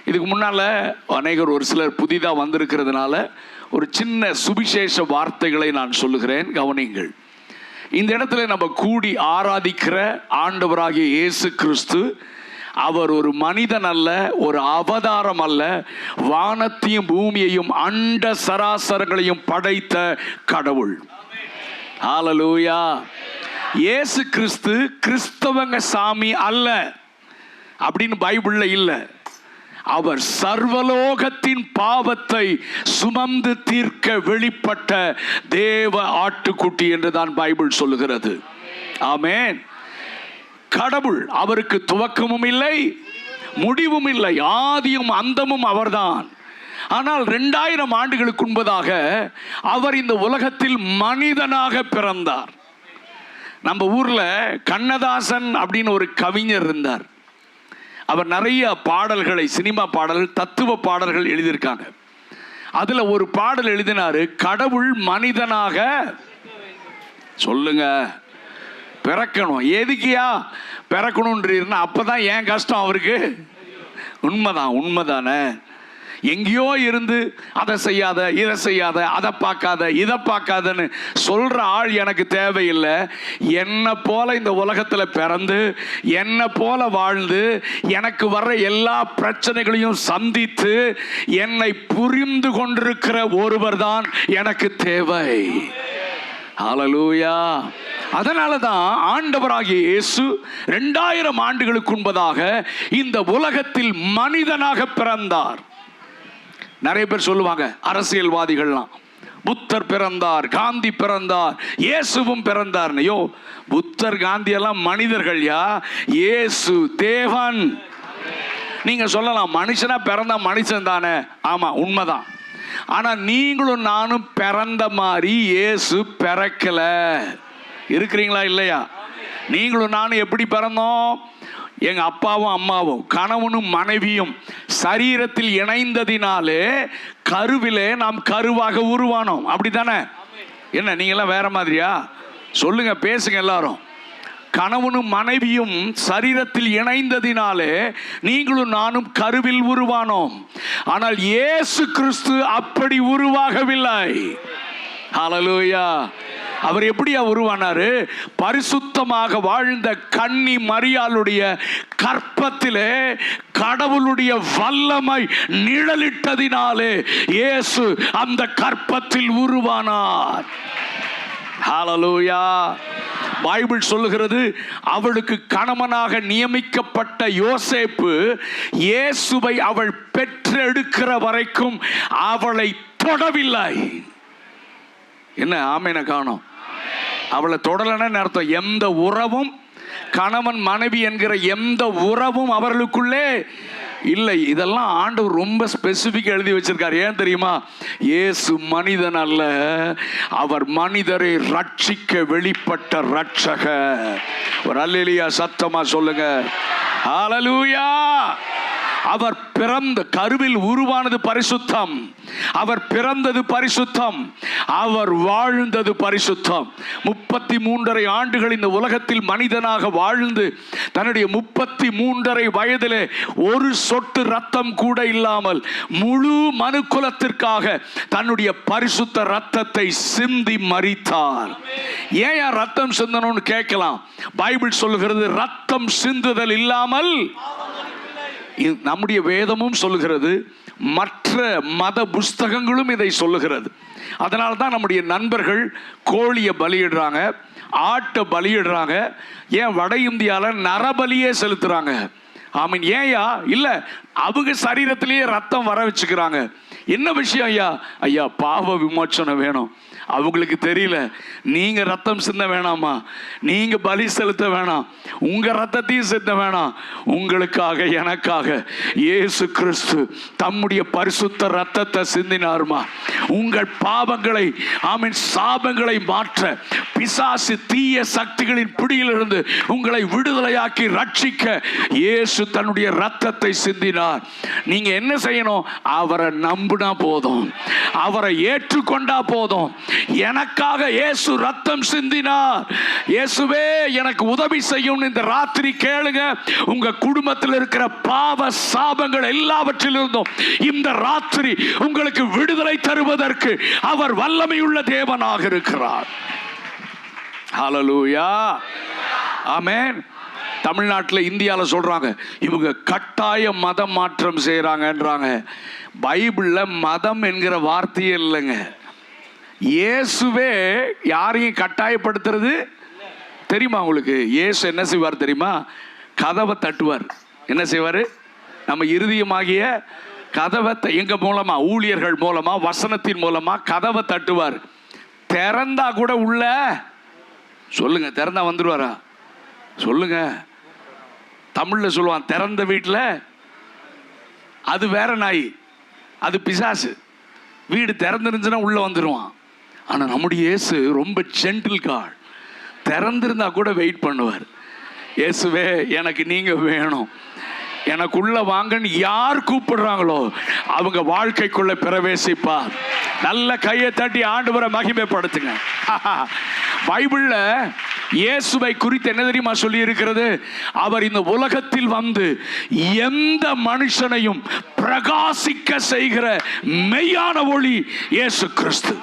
இதுக்கு முன்னால் அநேகர் ஒரு சிலர் புதிதாக வந்திருக்கிறதுனால ஒரு சின்ன சுவிசேஷ வார்த்தைகளை நான் சொல்லுகிறேன், கவனிங்கள். இந்த இடத்துல நம்ம கூடி ஆராதிக்கிற ஆண்டவராகிய இயேசு கிறிஸ்து அவர் ஒரு மனிதன் அல்ல, ஒரு அவதாரம் அல்ல, வானத்தையும் பூமியையும் அண்ட சராசரங்களையும் படைத்த கடவுள். ஹல்லேலூயா. இயேசு கிறிஸ்து கிறிஸ்தவங்க சாமி அல்ல அப்படின்னு பைபிள்ல இல்லை. அவர் சர்வலோகத்தின் பாவத்தை சுமந்து தீர்க்க வெளிப்பட்ட தேவ ஆட்டுக்குட்டி என்று தான் பைபிள் சொல்லுகிறது. ஆமென். கடவுள், அவருக்கு துவக்கமும் இல்லை முடிவும் இல்லை, ஆதியும் அந்தமும் அவர்தான். ஆனால் 2000 ஆண்டுகளுக்கு முன்பதாக அவர் இந்த உலகத்தில் மனிதனாக பிறந்தார். நம்ம ஊர்ல கண்ணதாசன் அப்படின்னு ஒரு கவிஞர் இருந்தார். அவர் நிறைய பாடல்களை, சினிமா பாடல்கள், தத்துவ பாடல்கள் எழுதியிருக்காங்க. அதுல ஒரு பாடல் எழுதினாரு, கடவுள் மனிதனாக சொல்லுங்க பிறக்கணும். எதுக்கியா பிறக்கணும்ன்றீர்னா அப்பதான் ஏன் கஷ்டம் அவருக்கு. உண்மைதான், உண்மைதானே. எங்கேயோ இருந்து அதை செய்யாத, இதை செய்யாத, அதை பார்க்காத, இதை பார்க்காதன்னு சொல்ற ஆள் எனக்கு தேவையில்லை. என்னை போல இந்த உலகத்தில் பிறந்து, என்னை போல வாழ்ந்து, எனக்கு வர்ற எல்லா பிரச்சனைகளையும் சந்தித்து என்னை புரிந்து கொண்டிருக்கிற ஒருவர் தான் எனக்கு தேவை. ஹல்லேலூயா. அதனால தான் ஆண்டவராகிய இயேசு 2000 ஆண்டுகளுக்கு முன்பதாக இந்த உலகத்தில் மனிதனாக பிறந்தார். நிறைய பேர் சொல்லுவாங்க, அரசியல்வாதிகள்லாம், புத்தர் பிறந்தார், காந்தி பிறந்தார், இயேசுவும் பிறந்தார். ஐயோ, புத்தர் காந்தி எல்லாம் மனிதர்கள்யா, இயேசு தேவன். நீங்க சொல்லலாம், மனுஷனா பிறந்தா மனுஷன் தானே. ஆமா, உண்மைதான். ஆனா நீங்களும் நானும் பிறந்த மாதிரி இயேசு பிறக்கல. இருக்கிறீங்களா இல்லையா? நீங்களும் நானும் எப்படி பிறந்தோம்? எங்க அப்பாவும் அம்மாவும் கணவனும் மனைவியும் சரீரத்தில் இணைந்ததினாலே கருவிலே நாம் கருவாக உருவானோம். அப்படித்தானே? என்ன நீங்களாம் வேற மாதிரியா? சொல்லுங்க, பேசுங்க எல்லாரும். கணவனும் மனைவியும் சரீரத்தில் இணைந்ததினாலே நீங்களும் நானும் கருவில் உருவானோம். ஆனால் இயேசு கிறிஸ்து அப்படி உருவாகவில்லை. ஹல்லேலூயா. அவர் எப்படியா உருவானாரு? பரிசுத்தமாக வாழ்ந்த கன்னி மரியாளுடைய கற்பத்திலே கடவுளுடைய வல்லமை நிழலிட்டதினாலே இயேசு அந்த கற்பத்தில் உருவானார். ஹல்லேலூயா. பைபிள் சொல்லுகிறது, அவளுக்கு கணவனாக நியமிக்கப்பட்ட யோசேப்பு இயேசுவை அவள் பெற்றெடுக்கிற வரைக்கும் அவளை தொடவில்லை. என்ன ஆமென காணோம்? அவளை தொடலன்னு அர்த்தம். எந்த உறவும், கணவன் மனைவி என்கிற எந்த உறவும் அவர்களுக்குள்ளே இல்லை. இதெல்லாம் ஆண்டவர் ரொம்ப ஸ்பெசிபிக் எழுதி வச்சிருக்கார். ஏன் தெரியுமா? இயேசு மனிதன் அல்ல, அவர் மனிதரை ரட்சிக்க வெளிப்பட்ட ரட்சகர். ஒரு அல்லேலூயா சத்தமா சொல்லுங்க. ஹல்லேலூயா. அவர் பிறந்த கருவில் உருவானது பரிசுத்தம், அவர் பிறந்தது பரிசுத்தம், அவர் வாழ்ந்தது பரிசுத்தம். 33.5 ஆண்டுகள் இந்த உலகத்தில் மனிதனாக வாழ்ந்து தன்னுடைய 33.5 வயதிலே ஒரு சொட்டு ரத்தம் கூட இல்லாமல் முழு மனுக்குலத்திற்காக தன்னுடைய பரிசுத்த ரத்தத்தை சிந்தி மரித்தார். ஏன் ரத்தம் சிந்தணும்னு கேட்கலாம். பைபிள் சொல்லுகிறது, ரத்தம் சிந்துதல் இல்லாமல், நம்முடைய வேதமும் சொல்லுகிறது, மற்ற மத புஸ்தகங்களும் இதை சொல்லுகிறது. அதனால தான் நம்முடைய நண்பர்கள் கோழியை பலியிடுறாங்க, ஆட்டை பலியிடுறாங்க. ஏன் வட இந்தியாவில் நரபலியே செலுத்துறாங்க. ஆமீன். ஏயா? இல்ல, அவங்க சரீரத்திலேயே ரத்தம் வர வச்சுக்கிறாங்க. என்ன விஷயம் ஐயா? ஐயா, பாவ விமோச்சனம் வேணும். அவங்களுக்கு தெரியல, நீங்க ரத்தம் சிந்த வேணாமா, நீங்க பலி செலுத்த வேணாம், உங்க ரத்தத்தையும் சிந்த வேணாம், உங்களுக்காக எனக்காக இயேசு கிறிஸ்து தம்முடைய பரிசுத்த ரத்தத்தை சிந்தினாருமா. உங்கள் பாவங்களை, ஆமீன், சாபங்களை மாற்ற, பிசாசு தீய சக்திகளின் பிடியிலிருந்து உங்களை விடுதலையாக்கி ரட்சிக்க இயேசு தன்னுடைய ரத்தத்தை சிந்தினார். நீங்க என்ன செய்யணும்? அவரை நம்பினா போதும், அவரை ஏற்றுக்கொண்டா போதும், எனக்காக இயேசு ரத்தம் சிந்தினார். இயேசுவே எனக்கு உதவி செய்யும் இந்த ராத்திரி கேளுங்க. உங்க குடும்பத்தில் இருக்கிற பாவ சாபங்கள் எல்லாவற்றிலிருந்தும் இந்த ராத்திரி உங்களுக்கு விடுதலை தருவதற்கு அவர் வல்லமையுள்ள தேவனாக இருக்கிறார். ஹல்லேலூயா, ஆமென். தமிழ்நாட்டில் இந்தியாவில் சொல்றாங்க இவங்க கட்டாய மதம் மாற்றம் செய்யறாங்கன்றாங்க. பைபிளில் மதம் என்கிற வார்த்தையே இல்லைங்க. இயேசுவே யாரையும் கட்டாயப்படுத்துறது தெரியுமா உங்களுக்கு? இயேசு என்ன செய்வார் தெரியுமா? கதவை தட்டுவார். என்ன செய்வார்? நம்ம இருதயமாகிய கதவை எங்க மூலமா? ஊழியர்கள் மூலமா, வசனத்தின் மூலமா கதவை தட்டுவார். திறந்தா கூட உள்ள சொல்லுங்க, திறந்தா வந்துடுவாரா? சொல்லுங்க. தமிழ்ல சொல்லுவான் திறந்த வீட்டில் அது வேற நாய், அது பிசாசு. வீடு திறந்துருந்துச்சுன்னா உள்ள வந்துடுவான். ஆனால் நம்முடைய இயேசு ரொம்ப ஜென்டில் காட். திறந்திருந்தா கூட வெயிட் பண்ணுவார். இயேசுவே எனக்கு நீங்க வேணும், எனக்குள்ள வாங்கன்னு யார் கூப்பிடுறாங்களோ அவங்க வாழ்க்கைக்குள்ள பிரவேசிப்பார். நல்ல கையை தட்டி ஆண்டவரை மகிமைப்படுத்துங்க. பைபிள்ல இயேசுவை குறித்து என்ன தெரியுமா சொல்லி இருக்கிறது? அவர் இந்த உலகத்தில் வந்து எந்த மனுஷனையும் பிரகாசிக்க செய்கிற மெய்யான ஒளி இயேசு கிறிஸ்து.